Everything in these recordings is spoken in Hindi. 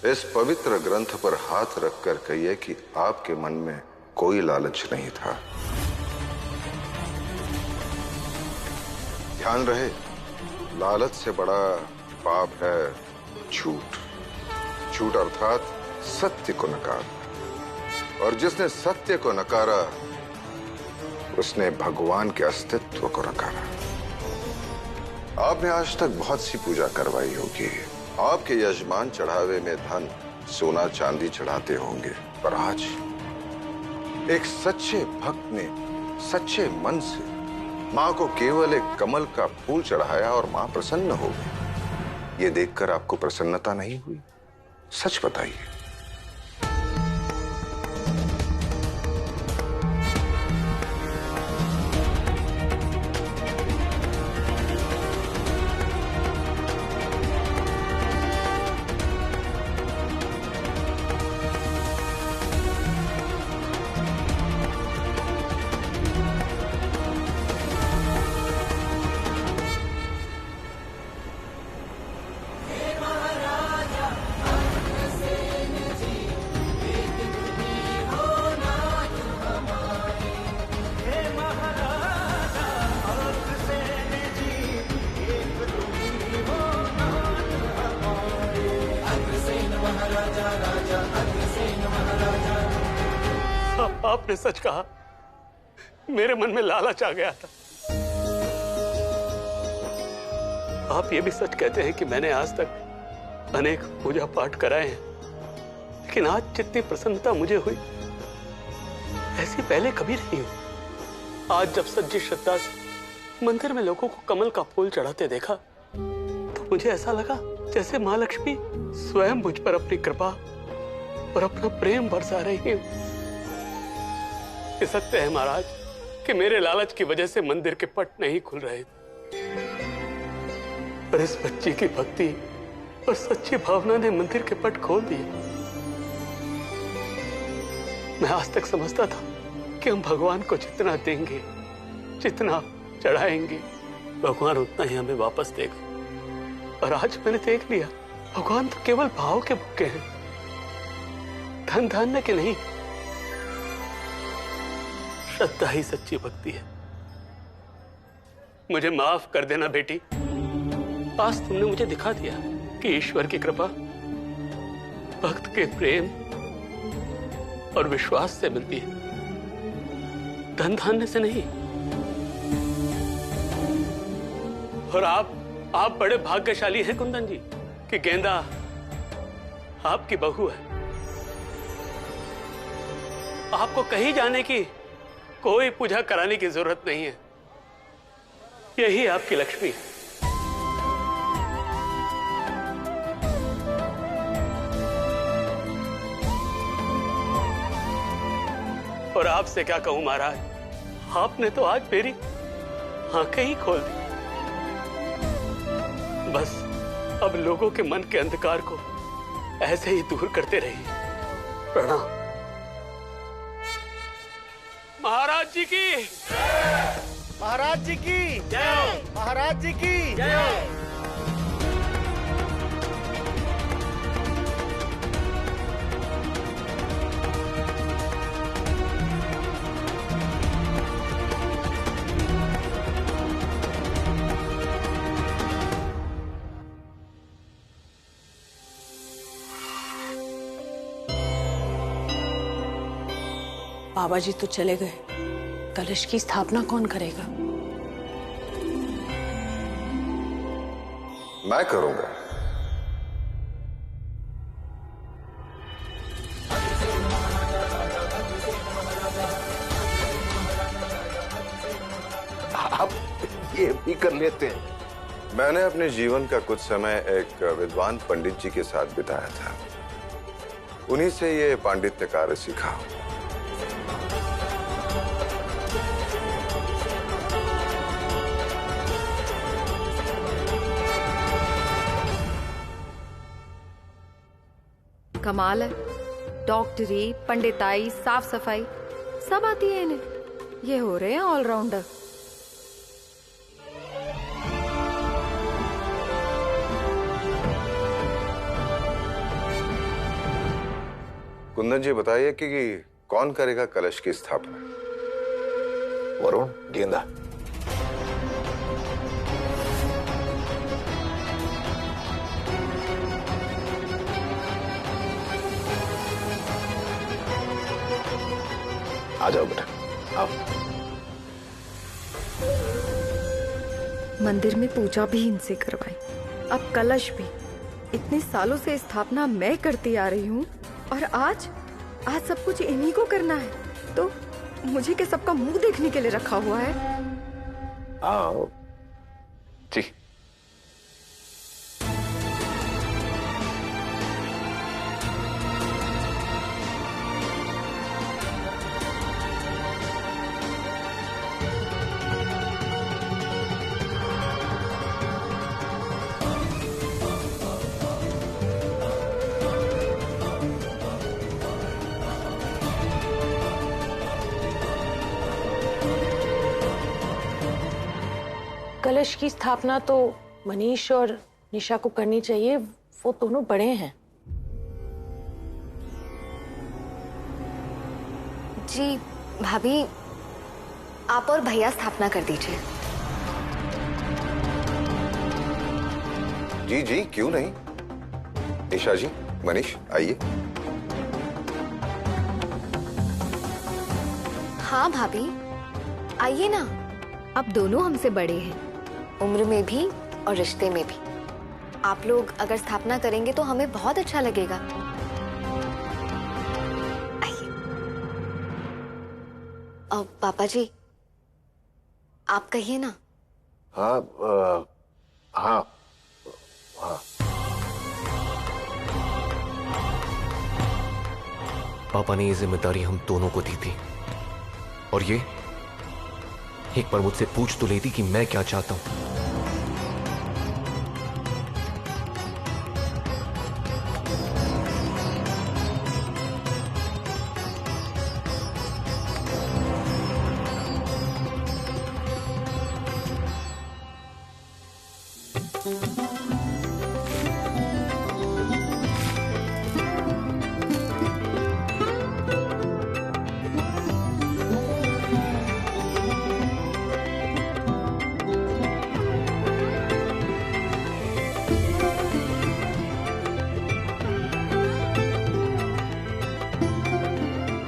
इस पवित्र ग्रंथ पर हाथ रखकर कहिए कि आपके मन में कोई लालच नहीं था। ध्यान रहे, लालच से बड़ा पाप है झूठ। झूठ अर्थात सत्य को नकार, और जिसने सत्य को नकारा उसने भगवान के अस्तित्व को नकारा। आपने आज तक बहुत सी पूजा करवाई होगी, आपके यजमान चढ़ावे में धन सोना चांदी चढ़ाते होंगे, पर आज एक सच्चे भक्त ने सच्चे मन से मां को केवल एक कमल का फूल चढ़ाया और मां प्रसन्न हो गई। ये देखकर आपको प्रसन्नता नहीं हुई? सच बताइए। आपने सच कहा, मेरे मन में लालच आ गया था। आप ये भी सच कहते हैं कि मैंने आज तक अनेक पूजा पाठ कराए हैं, लेकिन आज जितनी प्रसन्नता मुझे हुई ऐसी पहले कभी नहीं हुई। आज जब सच्ची श्रद्धा से मंदिर में लोगों को कमल का फूल चढ़ाते देखा तो मुझे ऐसा लगा जैसे मां लक्ष्मी स्वयं मुझ पर अपनी कृपा और अपना प्रेम बरसा रही है। ये सत्य है महाराज कि मेरे लालच की वजह से मंदिर के पट नहीं खुल रहे, पर इस बच्ची की भक्ति और सच्ची भावना ने मंदिर के पट खोल दिए। मैं आज तक समझता था कि हम भगवान को जितना देंगे, जितना चढ़ाएंगे, भगवान उतना ही हमें वापस देगा। और आज मैंने देख लिया, भगवान तो केवल भाव के भूखे हैं, धन धान्य के नहीं। श्रद्धा ही सच्ची भक्ति है। मुझे माफ कर देना बेटी, आज तुमने मुझे दिखा दिया कि ईश्वर की कृपा भक्त के प्रेम और विश्वास से मिलती है, धन धान्य से नहीं। और आप बड़े भाग्यशाली हैं कुंदन जी कि गेंदा आपकी बहू है। आपको कहीं जाने की कोई पूजा कराने की जरूरत नहीं है, यही आपकी लक्ष्मी है। और आपसे क्या कहूं महाराज, आपने तो आज मेरी आंखें ही खोल दी। बस अब लोगों के मन के अंधकार को ऐसे ही दूर करते रहिए। प्रणाम। महाराज जी की जय। महाराज जी की जय। महाराज जी की जय। बाबा जी तो चले गए, कलश की स्थापना कौन करेगा? मैं करूंगा। आप ये भी कर लेते हैं। मैंने अपने जीवन का कुछ समय एक विद्वान पंडित जी के साथ बिताया था, उन्हीं से ये पांडित्य कार्य सीखा। कमाल है, डॉक्टरी, पंडिताई, साफ सफाई सब आती है इन्हें। ये हो रहे हैं ऑलराउंडर। कुंदन जी बताइए कि कौन करेगा कलश की स्थापना? वरुण, गेंदा। आ जाओ बेटा, आओ। मंदिर में पूजा भी इनसे करवाई, अब कलश भी। इतने सालों से स्थापना मैं करती आ रही हूँ और आज सब कुछ इन्हीं को करना है। तो मुझे क्या सबका मुंह देखने के लिए रखा हुआ है? आओ जी। कलश की स्थापना तो मनीष और निशा को करनी चाहिए, वो दोनों बड़े हैं। जी भाभी, आप और भैया स्थापना कर दीजिए। जी जी, क्यों नहीं। निशा जी, मनीष आइए। हाँ भाभी, आइए ना। अब दोनों हमसे बड़े हैं, उम्र में भी और रिश्ते में भी। आप लोग अगर स्थापना करेंगे तो हमें बहुत अच्छा लगेगा। आइए। पापा जी, आप कहिए ना। हाँ हाँ हाँ। पापा ने ये जिम्मेदारी हम दोनों को दी थी, और ये एक बार मुझसे पूछ तो लेती कि मैं क्या चाहता हूं।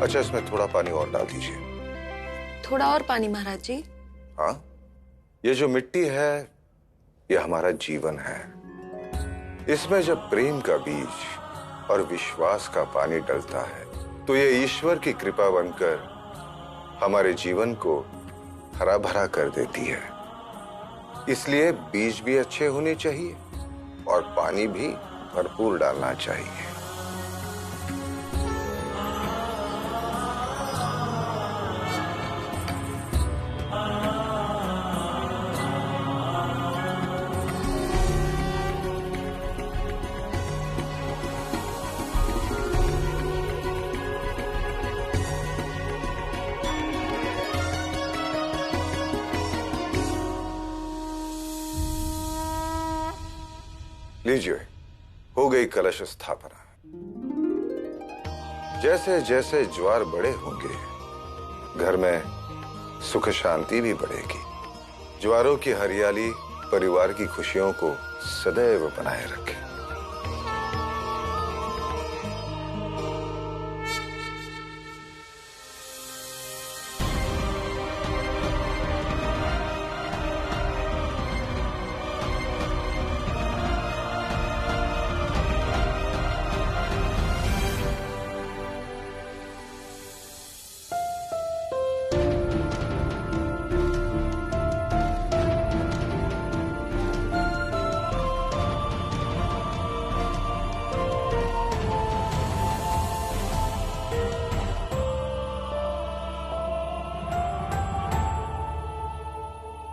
अच्छा, इसमें थोड़ा पानी और डाल दीजिए। थोड़ा और पानी महाराज जी। हाँ, ये जो मिट्टी है ये हमारा जीवन है। इसमें जब प्रेम का बीज और विश्वास का पानी डलता है तो ये ईश्वर की कृपा बनकर हमारे जीवन को हरा भरा कर देती है। इसलिए बीज भी अच्छे होने चाहिए और पानी भी भरपूर डालना चाहिए। लीजिए, हो गई कलश स्थापना। जैसे जैसे ज्वार बड़े होंगे घर में सुख शांति भी बढ़ेगी। ज्वारों की हरियाली परिवार की खुशियों को सदैव बनाए रखे।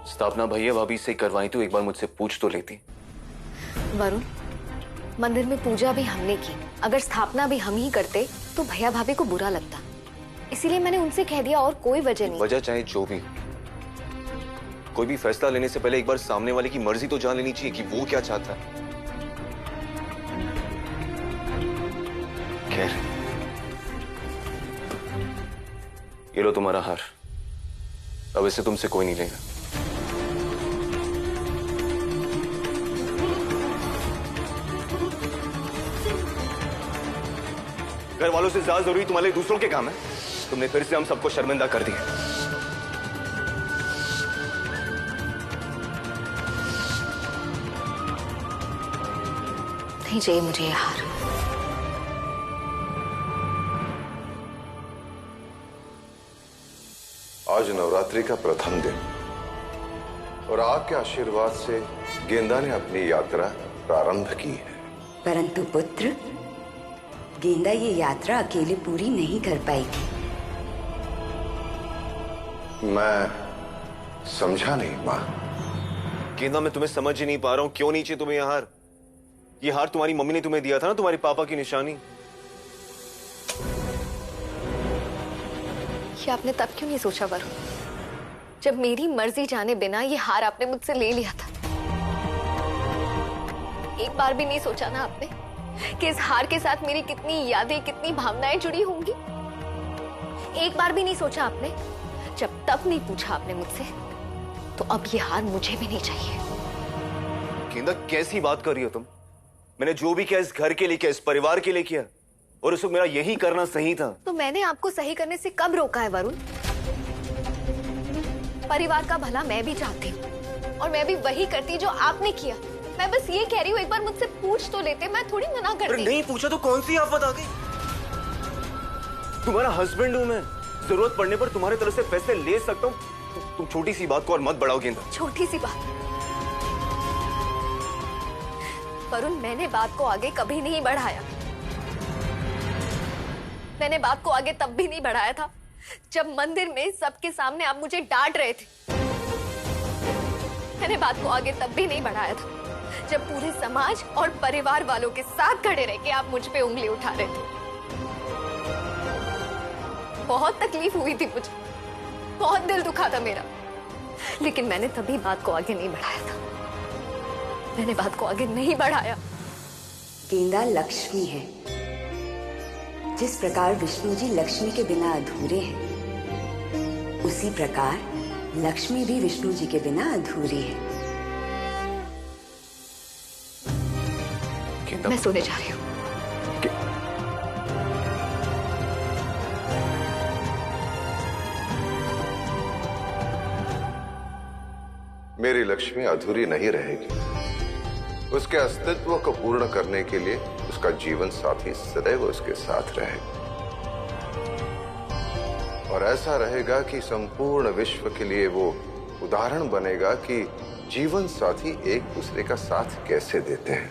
स्थापना भैया भाभी से करवाई तो एक बार मुझसे पूछ तो लेती। वरुण, मंदिर में पूजा भी हमने की, अगर स्थापना भी हम ही करते तो भैया भाभी को बुरा लगता, इसीलिए मैंने उनसे कह दिया, और कोई वजह नहीं। वजह चाहे जो भी, कोई भी फैसला लेने से पहले एक बार सामने वाले की मर्जी तो जान लेनी चाहिए कि वो क्या चाहता है। खैर, ये लो तुम्हारा हार। अब इसे तुमसे कोई नहीं लेगा। घर वालों से ज्यादा जरूरी तुम्हारे दूसरों के काम है। तुमने फिर से हम सबको शर्मिंदा कर दिया। नहीं चाहिए मुझे ये हार। आज नवरात्रि का प्रथम दिन और आपके आशीर्वाद से गेंदा ने अपनी यात्रा प्रारंभ की है। परंतु पुत्र, गेंदा ये यात्रा अकेले पूरी नहीं कर पाएगी। मैं समझा नहीं मां। गेंदा, मैं तुम्हें समझ ही नहीं पा रहा हूं, क्यों नहीं चाहिए तुम्हें यह हार? ये हार तुम्हारी मम्मी ने तुम्हें दिया था ना, तुम्हारे पापा की निशानी। ये आपने तब क्यों नहीं सोचा वरुण, जब मेरी मर्जी जाने बिना ये हार आपने मुझसे ले लिया था? एक बार भी नहीं सोचा ना आपने कि इस हार के साथ मेरी कितनी यादें, कितनी भावनाएं जुड़ी होंगी? एक बार भी नहीं सोचा आपने? जब तब नहीं पूछा आपने मुझसे, तो अब ये हार मुझे भी नहीं चाहिए। गेंदा, कैसी बात कर रही हो तुम? मैंने जो भी किया इस घर के लिए किया, इस परिवार के लिए किया, और उस वक्त मेरा यही करना सही था। तो मैंने आपको सही करने से कब रोका है वरुण? परिवार का भला मैं भी चाहती हूँ और मैं भी वही करती जो आपने किया। मैं बस ये कह रही हूँ, एक बार मुझसे पूछ तो लेते, मैं थोड़ी मना करती। नहीं पूछा तो कौन सी आफत आ गई? तुम्हारा हस्बैंड हूं मैं, जरूरत पड़ने पर तुम्हारे तरफ से पैसे ले सकता हूँ। तुम छोटी सी बात को और मत बढ़ाओ गेंदा। छोटी सी बात? वरुण, मैंने बात को आगे कभी नहीं बढ़ाया। मैंने बात को आगे तब भी नहीं बढ़ाया था जब मंदिर में सबके सामने आप मुझे डांट रहे थे। मैंने बात को आगे तब भी नहीं बढ़ाया था जब पूरे समाज और परिवार वालों के साथ खड़े रह के आप मुझ पे उंगली उठा रहे थे। बहुत तकलीफ हुई थी मुझे, बहुत दिल दुखा था मेरा, लेकिन मैंने तभी बात को आगे नहीं बढ़ाया था। मैंने बात को आगे नहीं बढ़ाया। गेंदा लक्ष्मी है। जिस प्रकार विष्णु जी लक्ष्मी के बिना अधूरे हैं, उसी प्रकार लक्ष्मी भी विष्णु जी के बिना अधूरी है। मैं सोने जा रही हूँ। मेरी लक्ष्मी अधूरी नहीं रहेगी। उसके अस्तित्व को पूर्ण करने के लिए उसका जीवन साथी सदैव उसके साथ रहेगा, और ऐसा रहेगा कि संपूर्ण विश्व के लिए वो उदाहरण बनेगा कि जीवन साथी एक दूसरे का साथ कैसे देते हैं।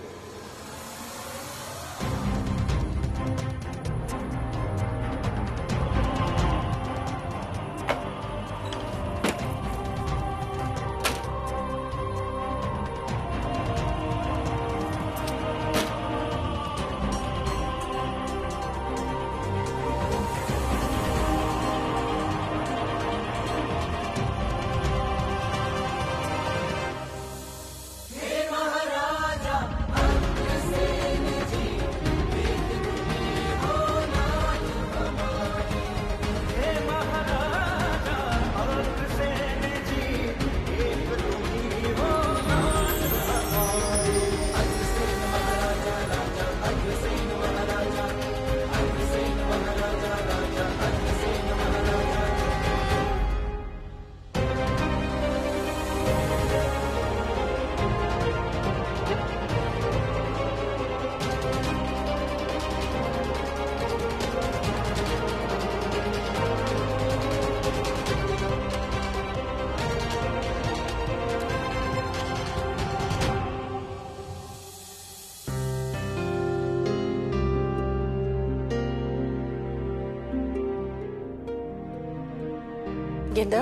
गेंदा,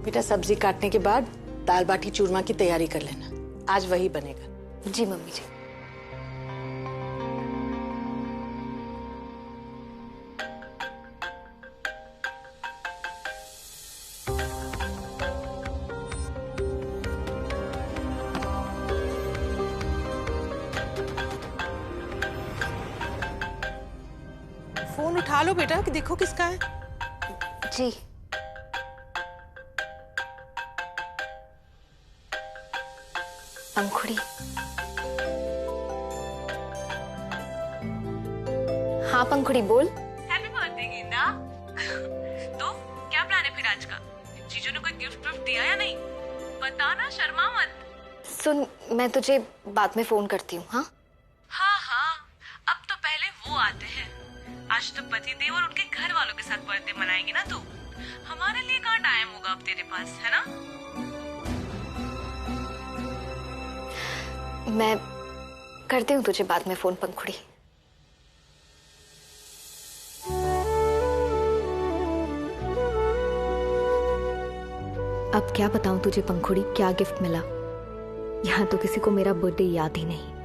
बेटा सब्जी काटने के बाद दाल बाटी चूरमा की तैयारी कर लेना, आज वही बनेगा। जी मम्मी जी। फोन उठा लो बेटा कि देखो किसका है। जी। पंखुड़ी। हाँ पंखुड़ी बोल। हैप्पी बर्थडे गेंदा। तो क्या प्लान है फिर आज का? जीजू ने कोई गिफ्ट विफ्ट दिया या नहीं? बता ना, शर्मा मत। सुन, मैं तुझे बाद में फोन करती हूँ। हाँ हाँ, अब तो पहले वो आते हैं। आज तो पति देव और उनके घर वालों के साथ बर्थडे मनाएगी ना तू। हमारे लिए कहाँ टाइम होगा अब तेरे पास, है ना? मैं करती हूँ तुझे बाद में फोन पंखुड़ी। अब क्या बताऊं तुझे पंखुड़ी, क्या गिफ्ट मिला। यहाँ तो किसी को मेरा बर्थडे याद ही नहीं।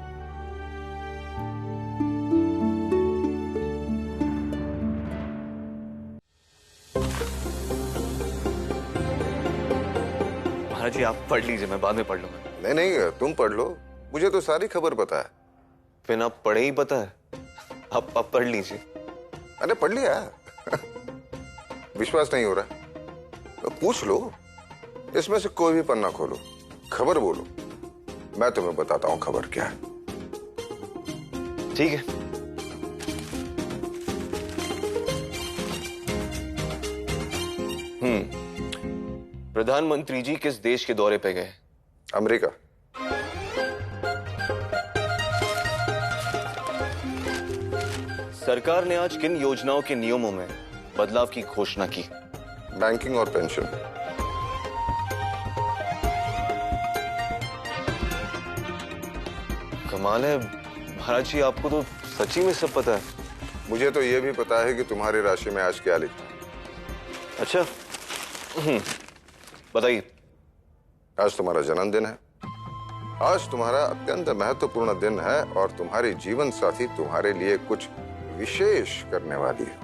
महाराज जी आप पढ़ लीजिए, मैं बाद में पढ़ लूंगा। नहीं नहीं, तुम पढ़ लो, मुझे तो सारी खबर पता है। फिर आप पढ़े ही पता है, आप पढ़ लीजिए। अरे पढ़ लिया। विश्वास नहीं हो रहा तो पूछ लो, इसमें से कोई भी पन्ना खोलो, खबर बोलो, मैं तुम्हें बताता हूं खबर क्या है। ठीक है। प्रधानमंत्री जी किस देश के दौरे पे गए? अमेरिका। सरकार ने आज किन योजनाओं के नियमों में बदलाव की घोषणा की? बैंकिंग और पेंशन। कमाल है महाराज जी, आपको तो सच्ची में सब पता है। मुझे तो यह भी पता है कि तुम्हारी राशि में आज क्या लिखा। अच्छा, बताइए। आज तुम्हारा जन्मदिन है। आज तुम्हारा अत्यंत महत्वपूर्ण दिन है और तुम्हारी जीवन साथी तुम्हारे लिए कुछ विशेष करने वाली है।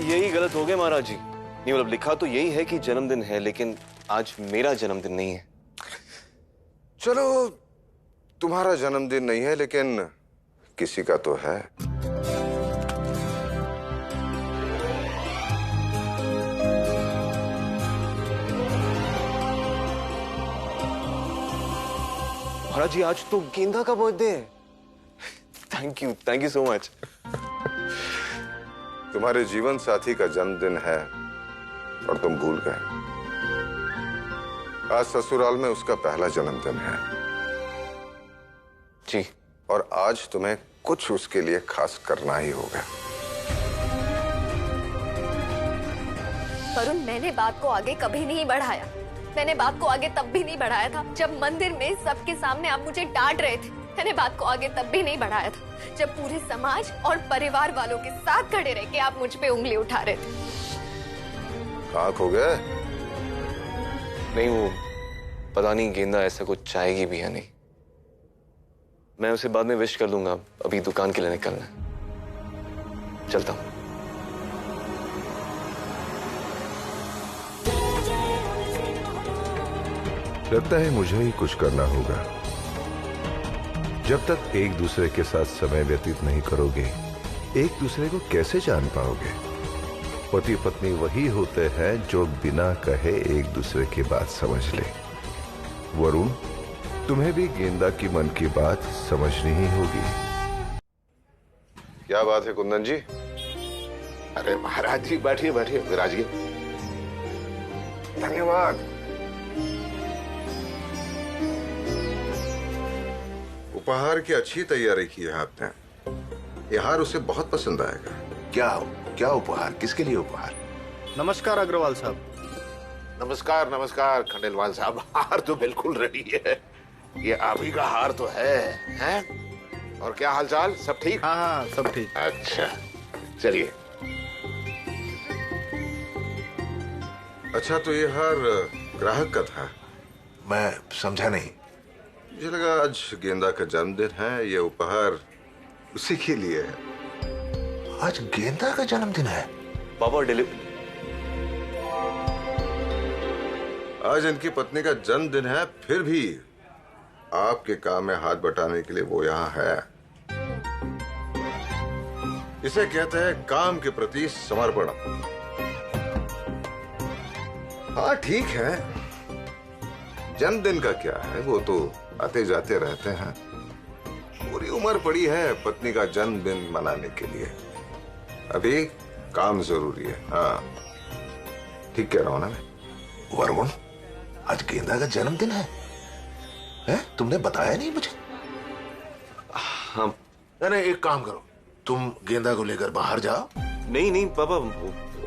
यही गलत हो गया महाराज जी। नहीं मतलब लिखा तो यही है कि जन्मदिन है, लेकिन आज मेरा जन्मदिन नहीं है। चलो तुम्हारा जन्मदिन नहीं है, लेकिन किसी का तो है। महाराज जी आज तो गेंदा का बर्थडे है। Thank you so much. तुम्हारे जीवन साथी का जन्मदिन है और तुम भूल गए। आज ससुराल में उसका पहला जन्मदिन है जी, और आज तुम्हें कुछ उसके लिए खास करना ही होगा। वरुण, मैंने बात को आगे कभी नहीं बढ़ाया। मैंने बात को आगे तब भी नहीं बढ़ाया था जब मंदिर में सबके सामने आप मुझे डांट रहे थे। मैंने बात को आगे तब भी नहीं बढ़ाया था जब पूरे समाज और परिवार वालों के साथ खड़े रह के आप मुझ पे उंगली उठा रहे थे। कहाँ खो गए? नहीं वो पता नहीं गेंदा ऐसा कुछ चाहेगी भी या नहीं। मैं उसे बाद में विश कर लूंगा, अभी दुकान के लिए निकलना है। चलता हूं। लगता है मुझे ही कुछ करना होगा। जब तक एक दूसरे के साथ समय व्यतीत नहीं करोगे, एक दूसरे को कैसे जान पाओगे? पति पत्नी वही होते हैं जो बिना कहे एक दूसरे की बात समझ ले। वरुण, तुम्हें भी गेंदा की मन की बात समझनी ही होगी। क्या बात है कुंदन जी? अरे महाराज जी बैठिए बैठिए, विराजिए। धन्यवाद। उपहार की अच्छी तैयारी की है आपने। यह हार उसे बहुत पसंद आएगा। क्या उपहार? किसके लिए उपहार? नमस्कार अग्रवाल साहब। नमस्कार नमस्कार खंडेलवाल साहब। हार तो बिल्कुल रेडी है। ये आप ही का हार तो है, हैं? और क्या हालचाल? सब ठीक? हाँ सब ठीक। अच्छा चलिए। अच्छा, तो ये हार ग्राहक का था? मैं समझा नहीं। मुझे लगा आज गेंदा का जन्मदिन है, ये उपहार उसी के लिए है। आज गेंदा का जन्मदिन है? पापा डिलीवरी। आज इनकी पत्नी का जन्मदिन है, फिर भी आपके काम में हाथ बटाने के लिए वो यहाँ है। इसे कहते हैं काम के प्रति समर्पण। हाँ ठीक है, जन्मदिन का क्या है, वो तो आते जाते रहते हैं। पूरी उम्र पड़ी है पत्नी का जन्मदिन मनाने के लिए। अभी काम जरूरी है। हाँ ठीक कह रहा हूं ना मैं? वरुण, आज गेंदा का जन्मदिन है? तुमने बताया नहीं मुझे? हाँ। नहीं, एक काम करो, तुम गेंदा को लेकर बाहर जाओ। नहीं पापा,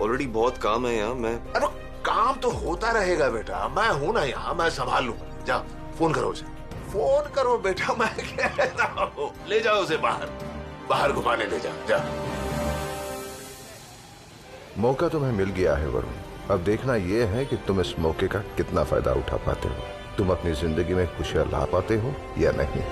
ऑलरेडी बहुत काम है यहाँ। मैं अरे काम तो होता रहेगा बेटा, मैं हूं ना यहाँ, मैं संभाल लूंगा। जाओ फोन करो उसे, फोन करो बेटा, मैं कह रहा हूं। ले जाओ उसे बाहर घुमाने ले जाओ, जाओ। मौका तुम्हें मिल गया है वरुण, अब देखना यह है कि तुम इस मौके का कितना फायदा उठा पाते हो। तुम अपनी जिंदगी में खुशियां ला पाते हो या नहीं।